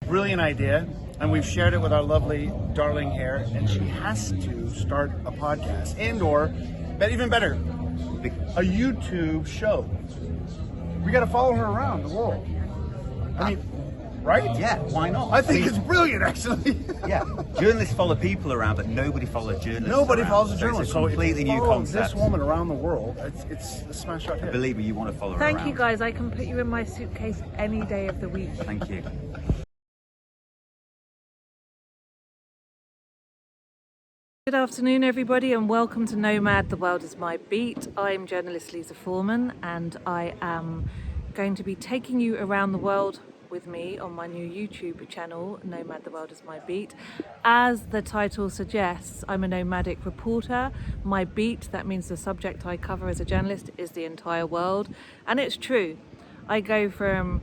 brilliant idea, and we've shared it with our lovely darling hair, and she has to start a podcast and/or, but even better, a YouTube show. We got to follow her around the world. I mean, right? Yeah, why not? I think it's brilliant, actually. Yeah, journalists follow people around, but nobody follows journalists. Nobody around. follows a So journalist. it's a completely new concept. This woman around the world, it's a smash out hit. Believe me, you want to follow her Thank around. you guys, I can put you in my suitcase any day of the week. Thank you. Good afternoon everybody and welcome to Nomad, the world is my beat. I'm journalist LizaForeman and I am going to be taking you around the world with me on my new YouTube channel, Nomad, the world is my beat. As the title suggests, I'm a nomadic reporter. My beat, that means the subject I cover as a journalist, is the entire world. And it's true. I go from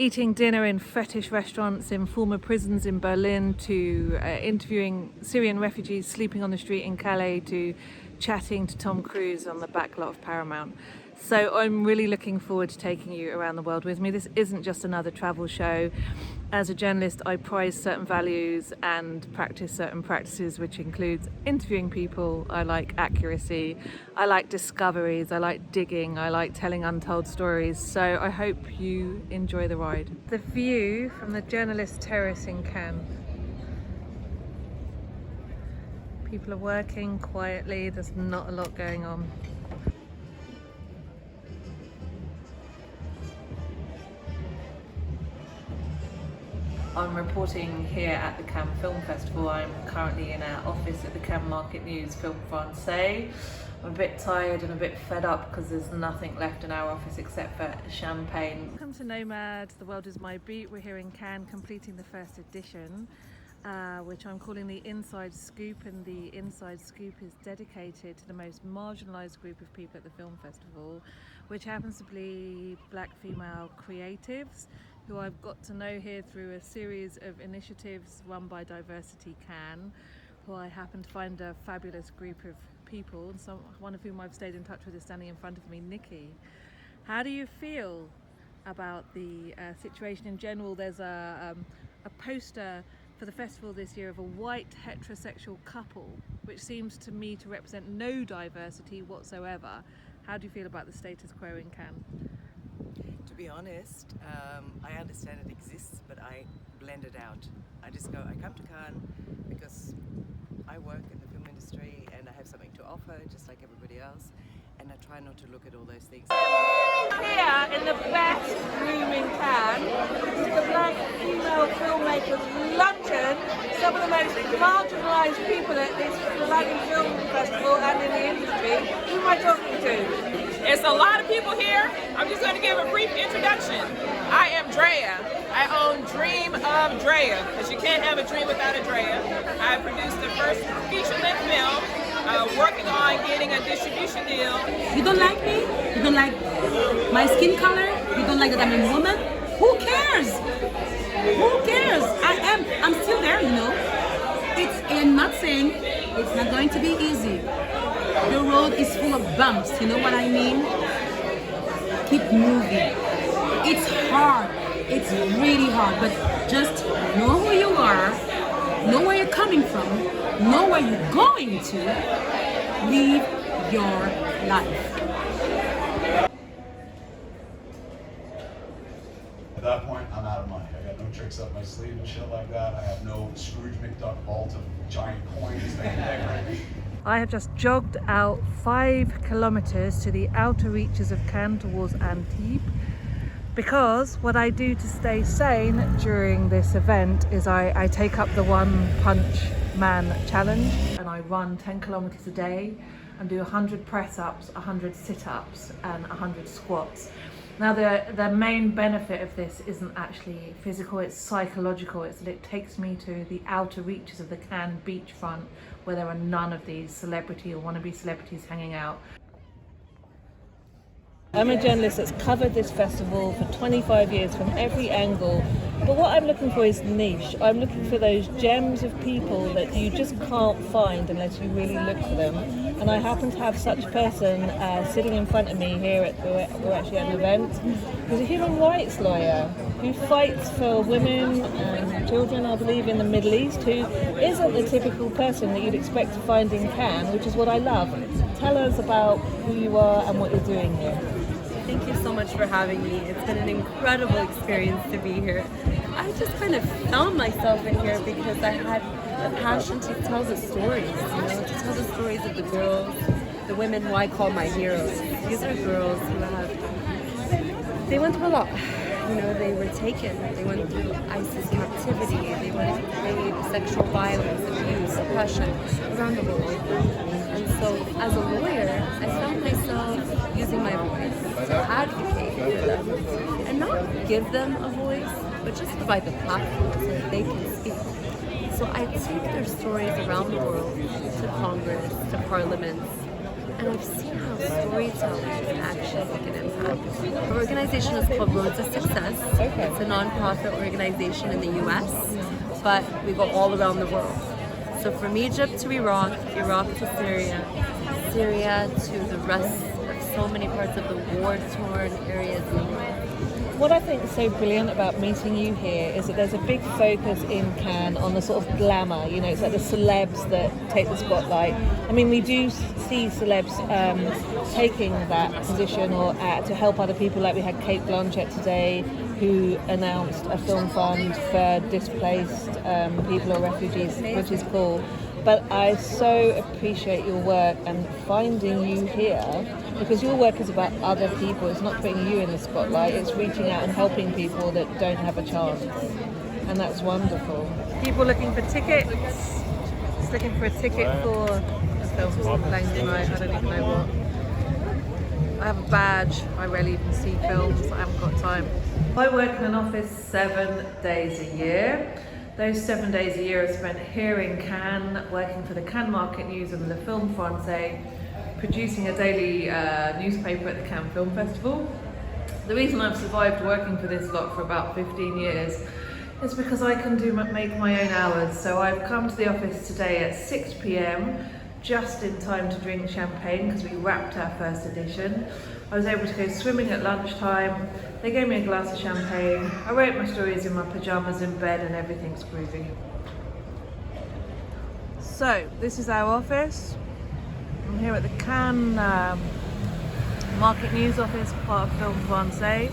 eating dinner in fetish restaurants in former prisons in Berlin to interviewing Syrian refugees sleeping on the street in Calais to chatting to Tom Cruise on the back lot of Paramount. So I'm really looking forward to taking you around the world with me. This isn't just another travel show. As a journalist, I prize certain values and practice certain practices, which includes interviewing people. I like accuracy, I like discoveries, I like digging, I like telling untold stories. So I hope you enjoy the ride. The view from the journalist terrace in Cannes. People are working quietly, there's not a lot going on. I'm reporting here at the Cannes Film Festival. I'm currently in our office at the Cannes Market News Film Francais. I'm a bit tired and a bit fed up because there's nothing left in our office except for champagne. Welcome to Nomad, the world is my beat. We're here in Cannes completing the first edition, which I'm calling the Inside Scoop, and the Inside Scoop is dedicated to the most marginalised group of people at the film festival, which happens to be black female creatives, who I've got to know here through a series of initiatives run by Diversity Cannes, who I happen to find a fabulous group of people, and one of whom I've stayed in touch with is standing in front of me, Nikki. How do you feel about the situation in general? There's a poster for the festival this year of a white heterosexual couple, which seems to me to represent no diversity whatsoever. How do you feel about the status quo in Cannes? To be honest, I understand it exists, but I blend it out. I come to Cannes because I work in the film industry and I have something to offer, just like everybody else, and I try not to look at all those things. Here in the best room in Cannes, to the black female filmmakers luncheon, some of the most marginalised people at this bloody film festival and in the industry. Who am I talking to? It's a lot of people here. I'm just going to give a brief introduction. I am Drea. I own Dream of Drea, because you can't have a dream without a Drea. I produced the first feature-length film, working on getting a distribution deal. You don't like me? You don't like my skin color? You don't like that I'm a woman? Who cares? Who cares? I'm still there, you know. I'm not saying it's not going to be easy. The road is full of bumps, you know what I mean? Keep moving. It's hard. It's really hard, but just know who you are, know where you're coming from, know where you're going to, live your life. At that point, I'm out of money. I got no tricks up my sleeve and shit like that. I have no Scrooge McDuck vault of giant coins that can decorate me. I have just jogged out 5 kilometers to the outer reaches of Cannes towards Antibes, because what I do to stay sane during this event is I take up the One Punch Man challenge, and I run 10 kilometers a day and do 100 press-ups, 100 sit-ups and 100 squats. Now the main benefit of this isn't actually physical, it's psychological. It's that it takes me to the outer reaches of the Cannes beachfront, where there are none of these celebrity or wannabe celebrities hanging out. I'm a journalist that's covered this festival for 25 years from every angle, but what I'm looking for is niche. I'm looking for those gems of people that you just can't find unless you really look for them. And I happen to have such a person sitting in front of me here we're actually at an event, who's a human rights lawyer who fights for women and children, I believe, in the Middle East, who isn't the typical person that you'd expect to find in Cannes, which is what I love. Tell us about who you are and what you're doing here. Thank you so much for having me. It's been an incredible experience to be here. I just kind of found myself in here because I had a passion to tell the stories, to tell the stories of the girls, the women who I call my heroes. These are girls who they went through a lot. They were taken, they went through ISIS captivity, they went through sexual violence, abuse, oppression around the world. And so as a lawyer, I found myself using my voice to advocate for them and not give them a voice, but just provide the platform so that they can speak. So I take their stories around the world to Congress, to parliaments, and I've seen how storytelling can actually make an impact. Our organization is called Roads to Success. It's a non-profit organization in the US, but we go all around the world. So from Egypt to Iraq, Iraq to Syria, Syria to the rest of so many parts of the war-torn areas in the world. What I think is so brilliant about meeting you here is that there's a big focus in Cannes on the sort of glamour, it's like the celebs that take the spotlight. I mean, we do see celebs taking that position or to help other people, like we had Kate Blanchett today, who announced a film fund for displaced people or refugees, which is cool. But I so appreciate your work and finding you here, because your work is about other people. It's not putting you in the spotlight, it's reaching out and helping people that don't have a chance. And that's wonderful. People looking for tickets, just looking for a ticket for a film playing tonight, I don't even know what. I have a badge, I rarely even see films, I haven't got time. I work in an office 7 days a year. Those 7 days a year are spent here in Cannes, working for the Cannes Market News and Le Film Francais, producing a daily newspaper at the Cannes Film Festival. The reason I've survived working for this lot for about 15 years is because I can make my own hours. So I've come to the office today at 6 p.m, just in time to drink champagne because we wrapped our first edition. I was able to go swimming at lunchtime. They gave me a glass of champagne. I wrote my stories in my pajamas in bed and everything's groovy. So this is our office. I'm here at the Cannes Market News office, part of Film Francais,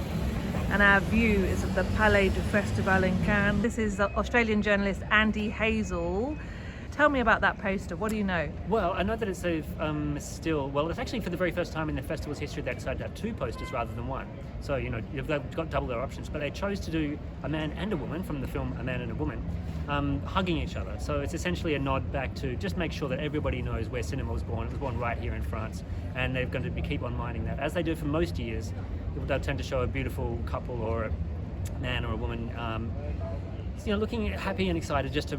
and our view is of the Palais du Festival in Cannes. This is the Australian journalist Andy Hazel. Tell me about that poster. What do you know? Well, I know that it's it's actually for the very first time in the festival's history they decided to have 2 posters rather than 1. So, you've got double their options, but they chose to do a man and a woman from the film A Man and a Woman hugging each other. So it's essentially a nod back to just make sure that everybody knows where cinema was born. It was born right here in France, and they're going to keep on mining that. As they do for most years, they'll tend to show a beautiful couple or a man or a woman looking happy and excited, just to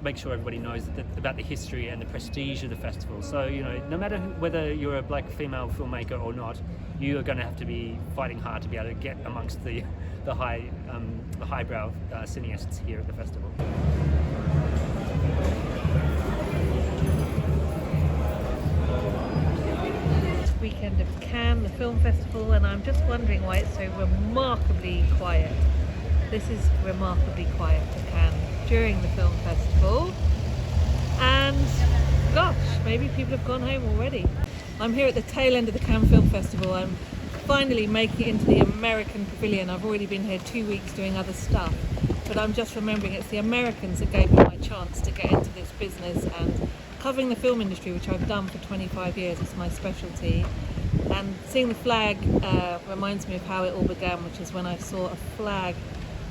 make sure everybody knows about the history and the prestige of the festival. So no matter whether you're a black female filmmaker or not, you are going to have to be fighting hard to be able to get amongst the highbrow cineasts here at the festival. Weekend of Cannes, the film festival, and I'm just wondering why it's so remarkably quiet. This is remarkably quiet at Cannes during the film festival, and gosh, maybe people have gone home already. I'm here at the tail end of the Cannes Film Festival. I'm finally making it into the American Pavilion. I've already been here 2 weeks doing other stuff, but I'm just remembering it's the Americans that gave me my chance to get into this business, and covering the film industry, which I've done for 25 years, is my specialty. And seeing the flag reminds me of how it all began, which is when I saw a flag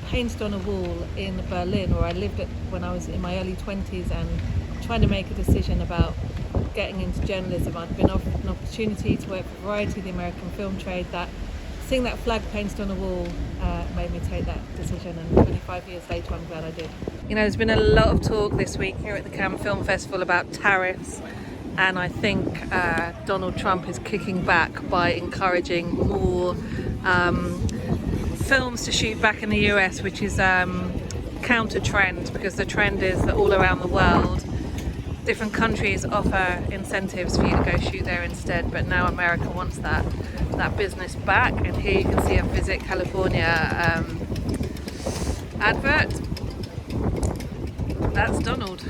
painted on a wall in Berlin, where I lived when I was in my early 20s and trying to make a decision about getting into journalism. I'd been offered an opportunity to work for Variety, the American film trade. That seeing that flag painted on a wall made me take that decision, and 25 years later I'm glad I did. There's been a lot of talk this week here at the Cannes Film Festival about tariffs, and I think Donald Trump is kicking back by encouraging more films to shoot back in the US, which is counter trend, because the trend is that all around the world different countries offer incentives for you to go shoot there instead, but now America wants that business back. And here you can see a Visit California advert. That's Donald.